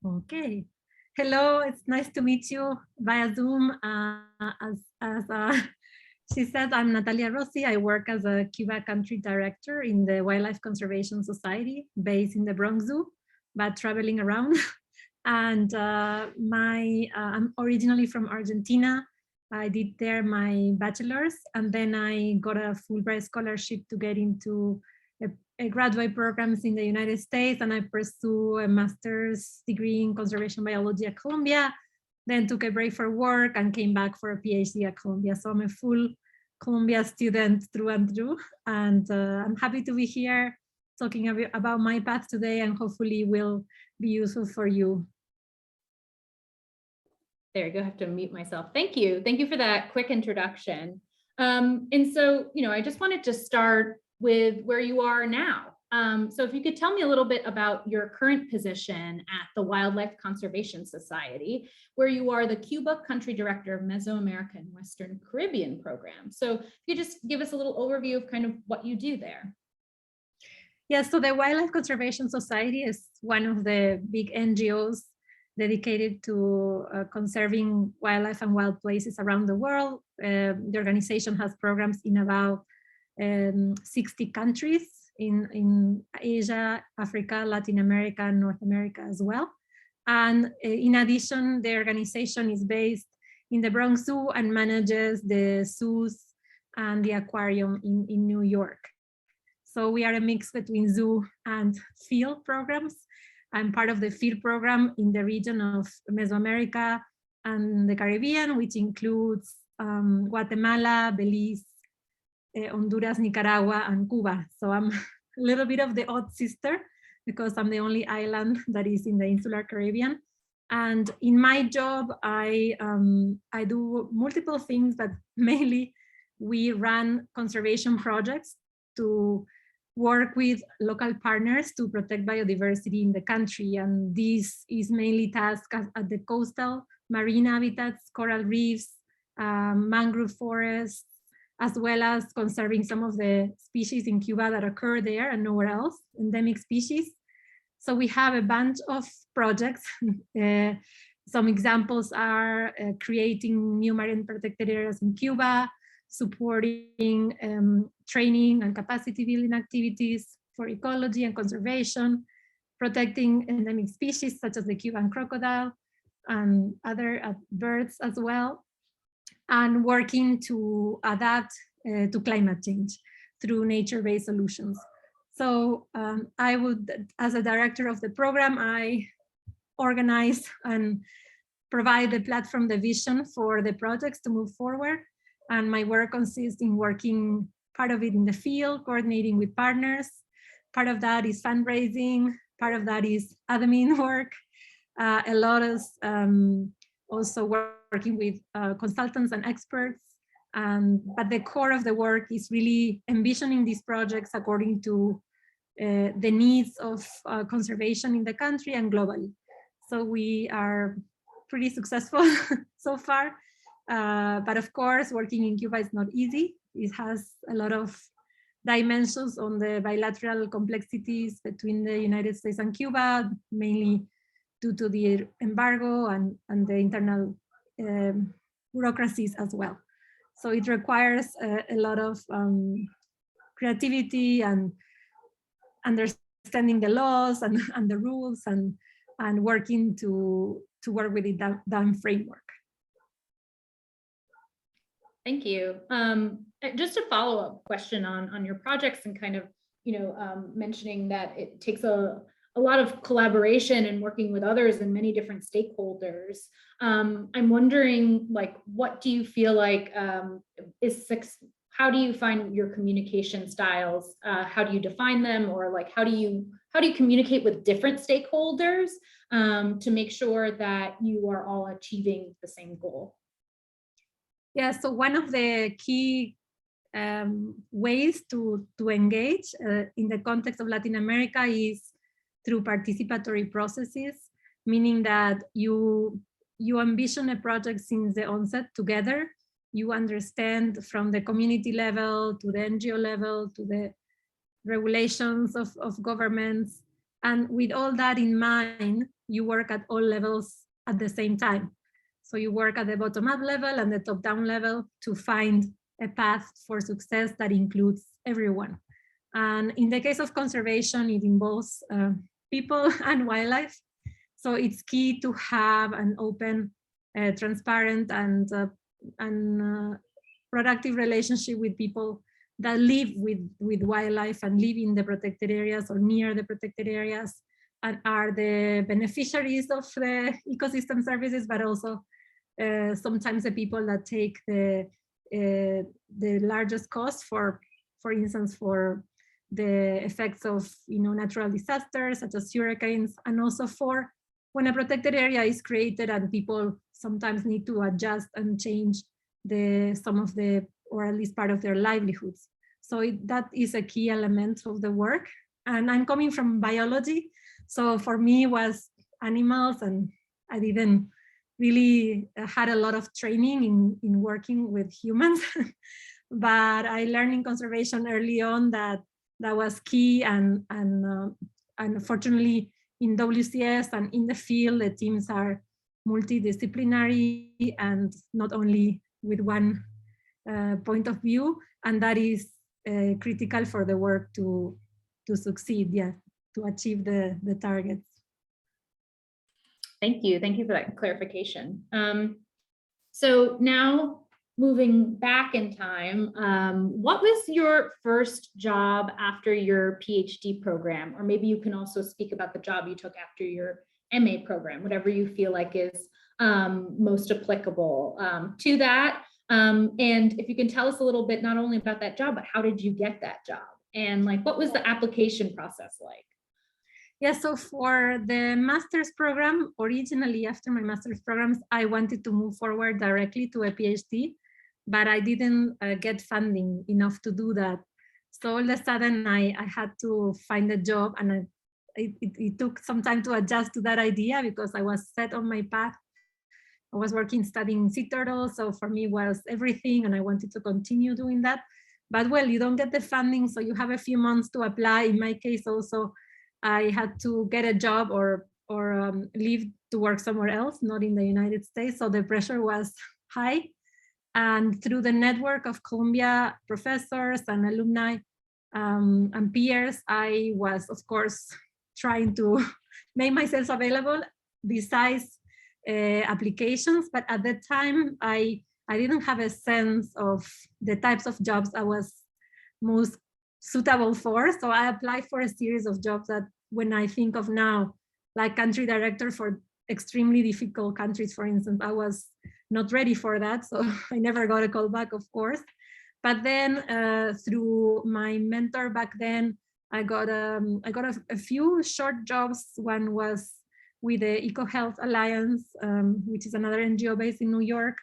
Okay. Hello, it's nice to meet you via Zoom. As she said, I'm Natalia Rossi. I work as a Cuba country director in the Wildlife Conservation Society based in the Bronx Zoo, but traveling around. And I'm originally from Argentina. I did there my bachelor's, and then I got a Fulbright scholarship to get into a graduate programs in the United States, and I pursue a master's degree in conservation biology at Columbia, then took a break for work and came back for a PhD at Columbia. So I'm a full Columbia student through and through, and I'm happy to be here talking about my path today, and hopefully will be useful for you. There you go, I have to mute myself. Thank you. Thank you for that quick introduction. And so, I just wanted to start with where you are now. So if you could tell me a little bit about your current position at the Wildlife Conservation Society, where you are the Cuba Country Director of Mesoamerica and Western Caribbean program. So if you could just give us a little overview of kind of what you do there. Yeah, so the Wildlife Conservation Society is one of the big NGOs dedicated to conserving wildlife and wild places around the world. The organization has programs in about 60 countries in Asia, Africa, Latin America, and North America as well. And in addition, the organization is based in the Bronx Zoo and manages the zoos and the aquarium in New York. So we are a mix between zoo and field programs. I'm part of the field program in the region of Mesoamerica and the Caribbean, which includes Guatemala, Belize, Honduras, Nicaragua, and Cuba. So I'm a little bit of the odd sister because I'm the only island that is in the insular Caribbean. And in my job, I do multiple things, but mainly we run conservation projects to work with local partners to protect biodiversity in the country. And this is mainly tasked at the coastal marine habitats, coral reefs, mangrove forests, as well as conserving some of the species in Cuba that occur there and nowhere else, endemic species. So we have a bunch of projects. Some examples are creating new marine protected areas in Cuba, supporting training and capacity building activities for ecology and conservation, protecting endemic species such as the Cuban crocodile and other birds as well, and working to adapt to climate change through nature-based solutions. So I would, as a director of the program, I organize and provide the platform, the vision for the projects to move forward. And my work consists in working part of it in the field, coordinating with partners. Part of that is fundraising. Part of that is admin work. A lot is also working with consultants and experts. But the core of the work is really envisioning these projects according to the needs of conservation in the country and globally. So we are pretty successful so far. But of course, working in Cuba is not easy. It has a lot of dimensions on the bilateral complexities between the United States and Cuba, mainly due to the embargo and the internal bureaucracies as well. So it requires a lot of creativity and understanding the laws and the rules and working to work with the DAM framework. Thank you. Just a follow-up question on your projects and kind of, mentioning that it takes a lot of collaboration and working with others and many different stakeholders. I'm wondering, like, what do you feel like how do you find your communication styles? How do you define them? Or like, how do you communicate with different stakeholders to make sure that you are all achieving the same goal? Yeah, so one of the key ways to engage in the context of Latin America is through participatory processes, meaning that you envision a project since the onset together. You understand from the community level to the NGO level to the regulations of governments And with all that in mind, you work at all levels at the same time. So you work at the bottom-up level and the top-down level to find a path for success that includes everyone. And in the case of conservation, it involves people and wildlife. So it's key to have an open, transparent, and productive relationship with people that live with wildlife and live in the protected areas or near the protected areas and are the beneficiaries of the ecosystem services, but also sometimes the people that take the largest cost for instance, for the effects of natural disasters such as hurricanes, and also for when a protected area is created and people sometimes need to adjust and change some of the, or at least part of their livelihoods. So that is a key element of the work. And I'm coming from biology, so for me it was animals, and I didn't really had a lot of training in working with humans. But I learned in conservation early on that was key, and fortunately in WCS and in the field, the teams are multidisciplinary and not only with one point of view, and that is critical for the work to succeed, to achieve the targets. Thank you for that clarification. So now, moving back in time, what was your first job after your PhD program? Or maybe you can also speak about the job you took after your MA program, whatever you feel like is most applicable to that. And if you can tell us a little bit, not only about that job, but how did you get that job? And like, what was the application process like? Yeah, so for the master's program, originally after my master's programs, I wanted to move forward directly to a PhD, but I didn't get funding enough to do that. So all of a sudden I had to find a job, and it took some time to adjust to that idea because I was set on my path. I was working, studying sea turtles, so for me it was everything, and I wanted to continue doing that. But well, you don't get the funding, so you have a few months to apply. In my case also, I had to get a job or leave to work somewhere else, not in the United States. So the pressure was high. And through the network of Columbia professors and alumni and peers, I was, of course, trying to make myself available besides applications. But at that time, I didn't have a sense of the types of jobs I was most suitable for. So I applied for a series of jobs that, when I think of now, like country director for extremely difficult countries, for instance, I was not ready for that. So I never got a call back, of course. But then through my mentor back then, I got a few short jobs. One was with the EcoHealth Alliance, which is another NGO based in New York,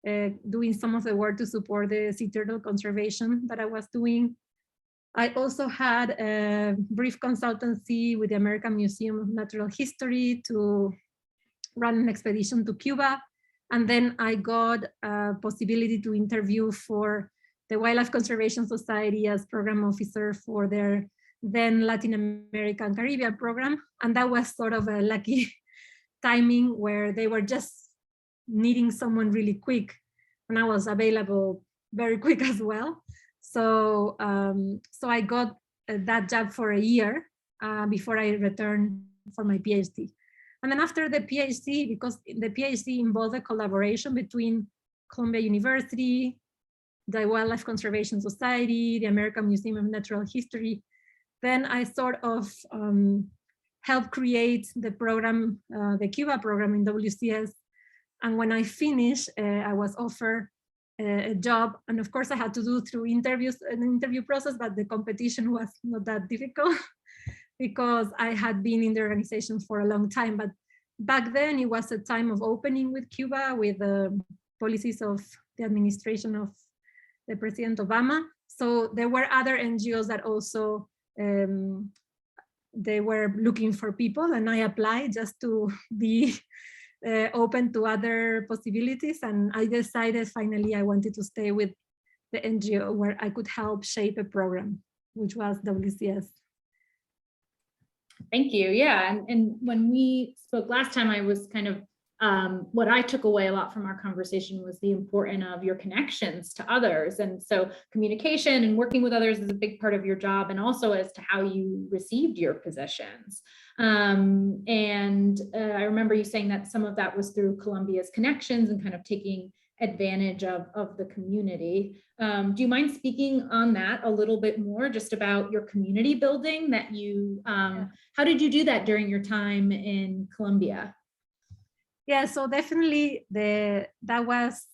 doing some of the work to support the sea turtle conservation that I was doing. I also had a brief consultancy with the American Museum of Natural History to run an expedition to Cuba. And then I got a possibility to interview for the Wildlife Conservation Society as program officer for their then Latin America and Caribbean program. And that was sort of a lucky timing where they were just needing someone really quick. And I was available very quick as well. So, so I got that job for a year before I returned for my PhD. And then after the PhD, because the PhD involved a collaboration between Columbia University, the Wildlife Conservation Society, the American Museum of Natural History, then I sort of helped create the program, the Cuba program in WCS. And when I finished, I was offered a job, and of course I had to do through interviews, an interview process, but the competition was not that difficult because I had been in the organization for a long time. But back then it was a time of opening with Cuba, with the policies of the administration of the President Obama. So there were other NGOs that also they were looking for people, and I applied just to be open to other possibilities. And I decided finally I wanted to stay with the NGO where I could help shape a program, which was WCS. Thank you. Yeah. And when we spoke last time, I was kind of, what I took away a lot from our conversation was the importance of your connections to others. And so communication and working with others is a big part of your job, and also as to how you received your positions. I remember you saying that some of that was through Columbia's connections and kind of taking advantage of the community. Do you mind speaking on that a little bit more, just about your community building that you, how did you do that during your time in Colombia? Yeah, so definitely that was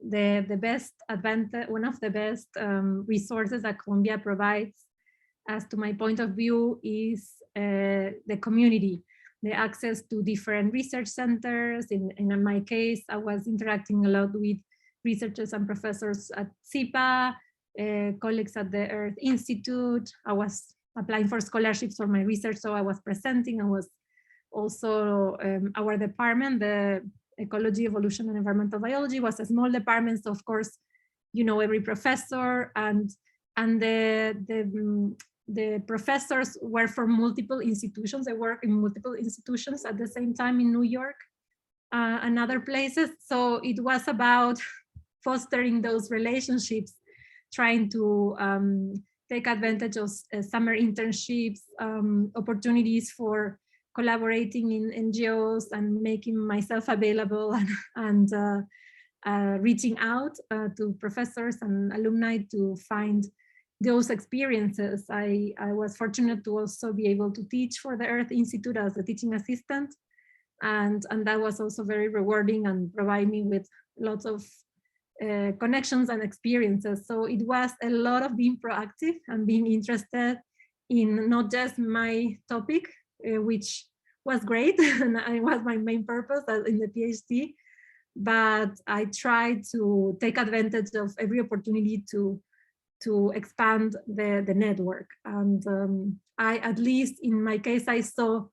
the best advantage, one of the best resources that Colombia provides, as to my point of view, is the community, the access to different research centers. In my case, I was interacting a lot with researchers and professors at CIPA, colleagues at the Earth Institute. I was applying for scholarships for my research, so I was presenting. I was also, our department, the Ecology, Evolution, and Environmental Biology, was a small department. So of course, you know, every professor, and the professors were from multiple institutions. They work in multiple institutions at the same time in New York and other places. So it was about fostering those relationships, trying to take advantage of summer internships, opportunities for collaborating in NGOs, and making myself available, and reaching out to professors and alumni to find those experiences. I was fortunate to also be able to teach for the Earth Institute as a teaching assistant, and that was also very rewarding and provided me with lots of connections and experiences. So it was a lot of being proactive and being interested in not just my topic, which was great, and it was my main purpose in the PhD, but I tried to take advantage of every opportunity to expand the network. And at least in my case, I saw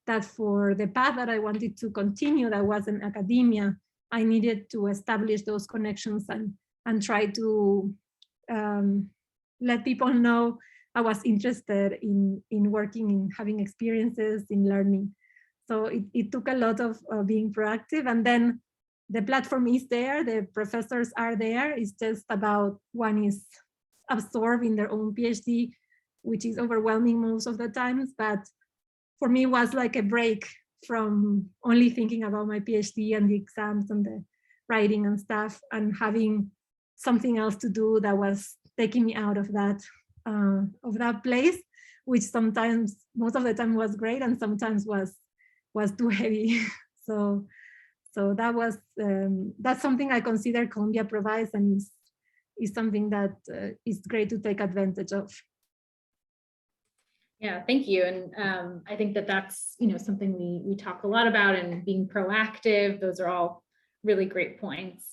that for the path that I wanted to continue, that was in academia, I needed to establish those connections and try to let people know I was interested in working, in having experiences, in learning. So it took a lot of being proactive, and then the platform is there, the professors are there. It's just about one is absorbed in their own PhD, which is overwhelming most of the times. But for me, it was like a break from only thinking about my PhD and the exams and the writing and stuff, and having something else to do that was taking me out of that place, which sometimes, most of the time, was great, and sometimes was too heavy. So that was that's something I consider Colombia provides, and is something that is great to take advantage of. Yeah, thank you. And I think that that's, you know, something we talk a lot about, and being proactive. Those are all really great points.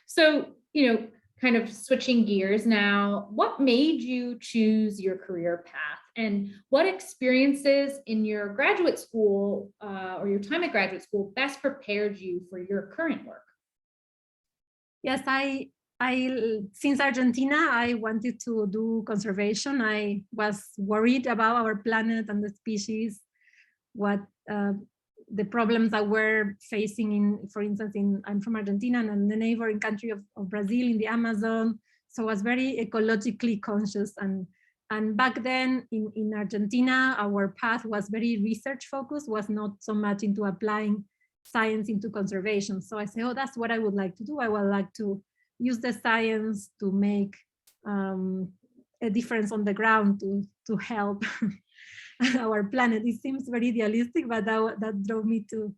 So, you know, kind of switching gears now, what made you choose your career path, and what experiences in your graduate school or your time at graduate school best prepared you for your current work? Yes, I since Argentina, I wanted to do conservation. I was worried about our planet and the species, what the problems that we're facing in, for instance, I'm from Argentina, and the neighboring country of Brazil in the Amazon. So I was very ecologically conscious. And back then in Argentina, our path was very research focused, was not so much into applying science into conservation. So I said, oh, that's what I would like to do. I would like to use the science to make a difference on the ground, to help our planet. It seems very idealistic, but that drove me to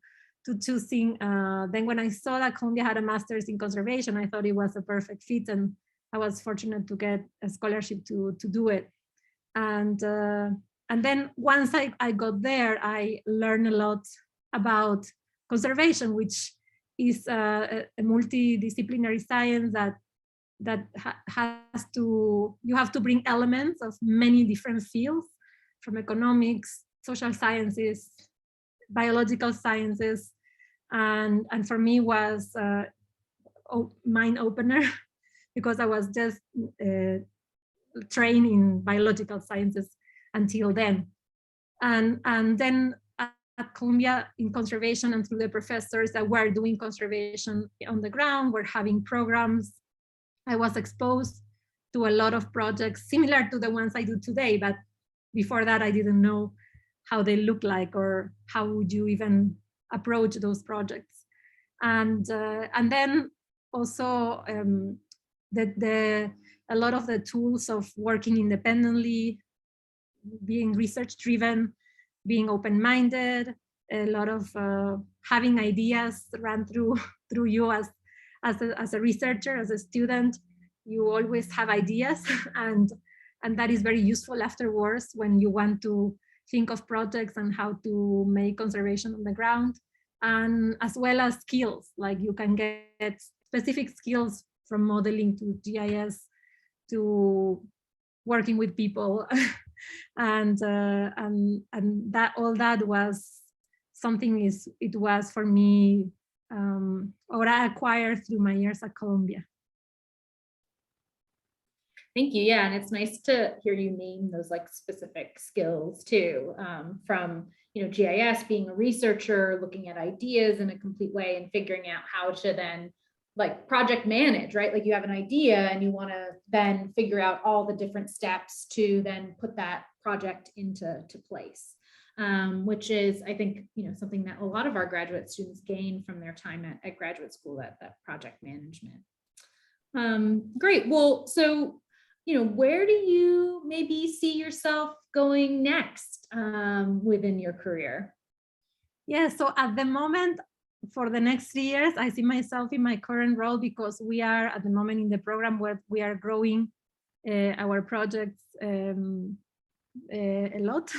choosing. Then when I saw that Colombia had a master's in conservation, I thought it was a perfect fit, and I was fortunate to get a scholarship to do it. And then once I got there, I learned a lot about conservation, which is a multidisciplinary science that has to, you have to bring elements of many different fields, from economics, social sciences, biological sciences, and for me was mind opener, because I was just trained in biological sciences until then. And then at Columbia in conservation and through the professors that were doing conservation on the ground, were having programs. I was exposed to a lot of projects similar to the ones I do today, but before that I didn't know how they look like or how would you even approach those projects. And then also a lot of the tools of working independently, being research driven, being open-minded, a lot of having ideas run through you as a researcher, as a student. You always have ideas, and that is very useful afterwards when you want to think of projects and how to make conservation on the ground, and as well as skills, like you can get specific skills from modeling to GIS to working with people. and that all that was something it was for me, or I acquired through my years at Columbia. Thank you. Yeah, and it's nice to hear you name those like specific skills too, from GIS, being a researcher, looking at ideas in a complete way and figuring out how to then like project manage, right? Like you have an idea and you want to then figure out all the different steps to then put that project into place, which is, I think, something that a lot of our graduate students gain from their time at graduate school, that project management. Great. Well, so, where do you maybe see yourself going next within your career? Yeah, so at the moment, for the next 3 years, I see myself in my current role because we are at the moment in the program where we are growing our projects a lot.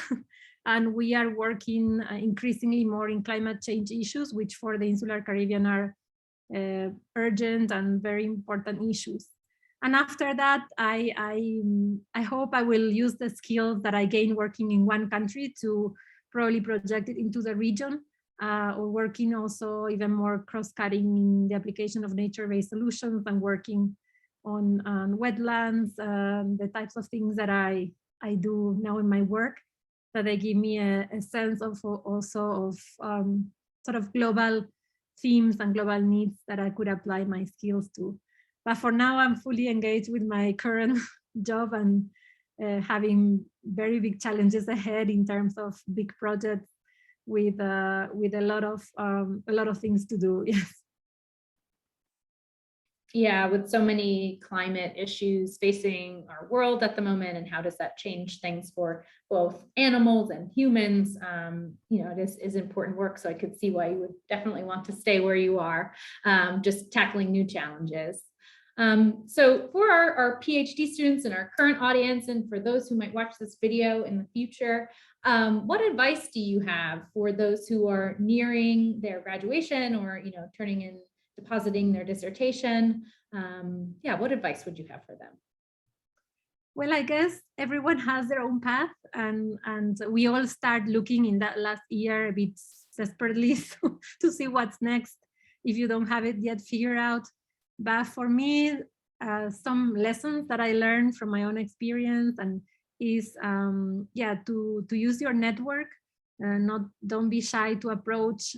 And we are working increasingly more in climate change issues, which for the insular Caribbean are urgent and very important issues. And after that, I hope I will use the skills that I gained working in one country to probably project it into the region, or working also even more cross-cutting in the application of nature-based solutions and working on wetlands, the types of things that I do now in my work, that they give me a sense of also of sort of global themes and global needs that I could apply my skills to. But for now, I'm fully engaged with my current job and having very big challenges ahead in terms of big projects with a lot of things to do. Yes. Yeah, with so many climate issues facing our world at the moment, and how does that change things for both animals and humans? It is important work, so I could see why you would definitely want to stay where you are, just tackling new challenges. So for our PhD students and our current audience, and for those who might watch this video in the future, what advice do you have for those who are nearing their graduation or turning in, depositing their dissertation? What advice would you have for them? Well, I guess everyone has their own path, and we all start looking in that last year a bit desperately to see what's next if you don't have it yet figured out. But for me, some lessons that I learned from my own experience and is to use your network. Don't be shy to approach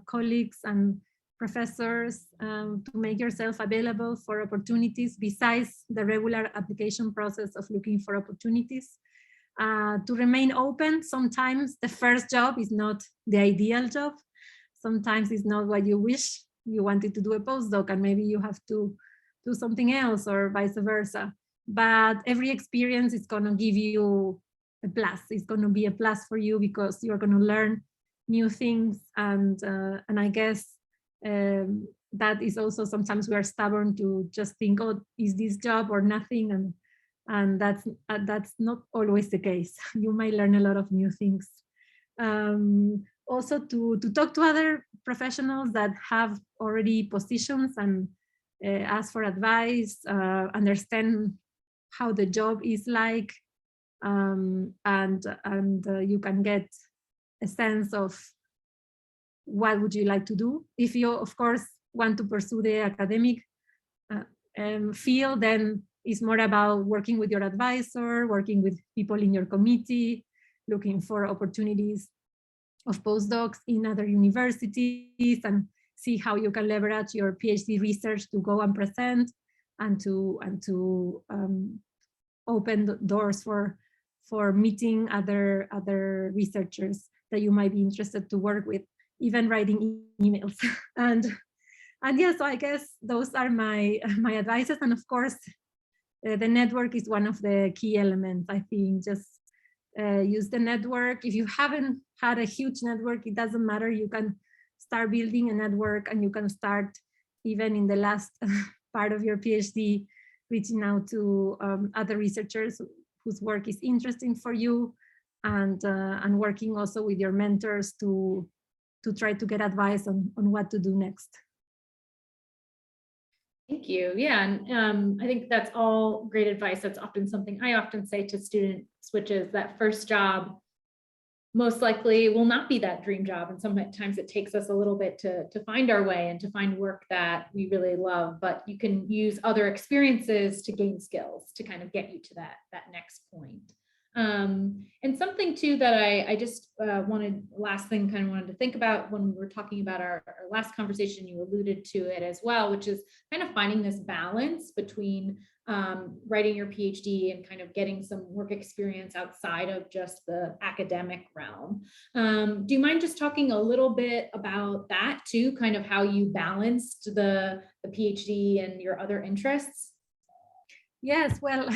colleagues and professors, to make yourself available for opportunities besides the regular application process of looking for opportunities. To remain open. Sometimes the first job is not the ideal job. Sometimes it's not what you wish. You wanted to do a postdoc and maybe you have to do something else, or vice versa. But every experience is going to give you a plus. It's going to be a plus for you because you're going to learn new things. And I guess that is also sometimes we are stubborn to just think, oh, is this job or nothing? And that's not always the case. You might learn a lot of new things. Also to talk to other professionals that have already positions and ask for advice, understand how the job is like, and you can get a sense of what would you like to do. If you, of course, want to pursue the academic field, then it's more about working with your advisor, working with people in your committee, looking for opportunities of postdocs in other universities and see how you can leverage your PhD research to go and present and to open the doors for meeting other researchers that you might be interested to work with, even writing emails. and yeah, so I guess those are my advices. And of course, the network is one of the key elements. I think just use the network. If you haven't had a huge network, it doesn't matter. You can start building a network, and you can start even in the last part of your PhD, reaching out to other researchers whose work is interesting for you, and working also with your mentors to try to get advice on what to do next. Thank you. Yeah, and I think that's all great advice. That's often something I often say to student switches, that first job most likely will not be that dream job. And sometimes it takes us a little bit to find our way and to find work that we really love, but you can use other experiences to gain skills to kind of get you to that next point. And something too that I just wanted to think about when we were talking about our last conversation, you alluded to it as well, which is kind of finding this balance between writing your PhD and kind of getting some work experience outside of just the academic realm. Do you mind just talking a little bit about that too, kind of how you balanced the PhD and your other interests? Yes, well,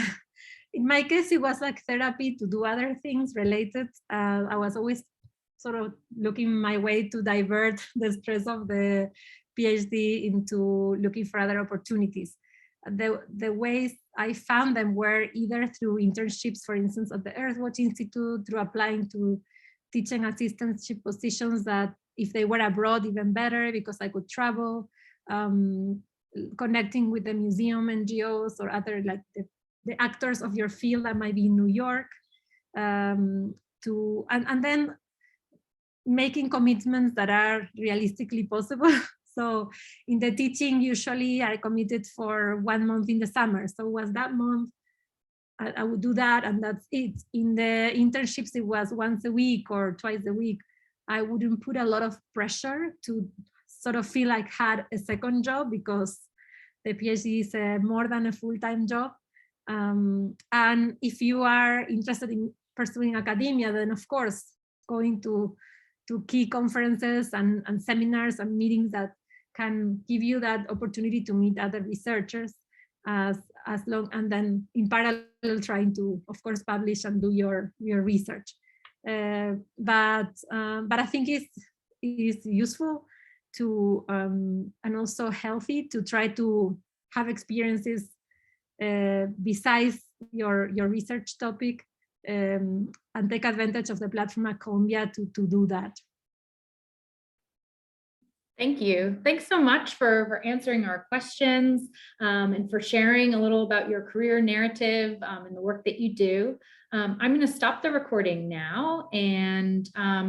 in my case, it was like therapy to do other things related. I was always sort of looking my way to divert the stress of the PhD into looking for other opportunities. The ways I found them were either through internships, for instance, at the Earthwatch Institute, through applying to teaching assistantship positions that if they were abroad, even better, because I could travel, connecting with the museum NGOs or other, like the actors of your field that might be in New York, and then making commitments that are realistically possible. So in the teaching, usually I committed for 1 month in the summer. So was that month, I would do that, and that's it. In the internships, it was once a week or twice a week. I wouldn't put a lot of pressure to sort of feel like I had a second job, because the PhD is more than a full-time job. And if you are interested in pursuing academia, then of course, going to key conferences and seminars and meetings that can give you that opportunity to meet other researchers, as long, and then in parallel trying to, of course, publish and do your research. But I think it's useful to and also healthy to try to have experiences besides your research topic, and take advantage of the platform at Columbia to do that. Thank you. Thanks so much for answering our questions, and for sharing a little about your career narrative and the work that you do. I'm going to stop the recording now, and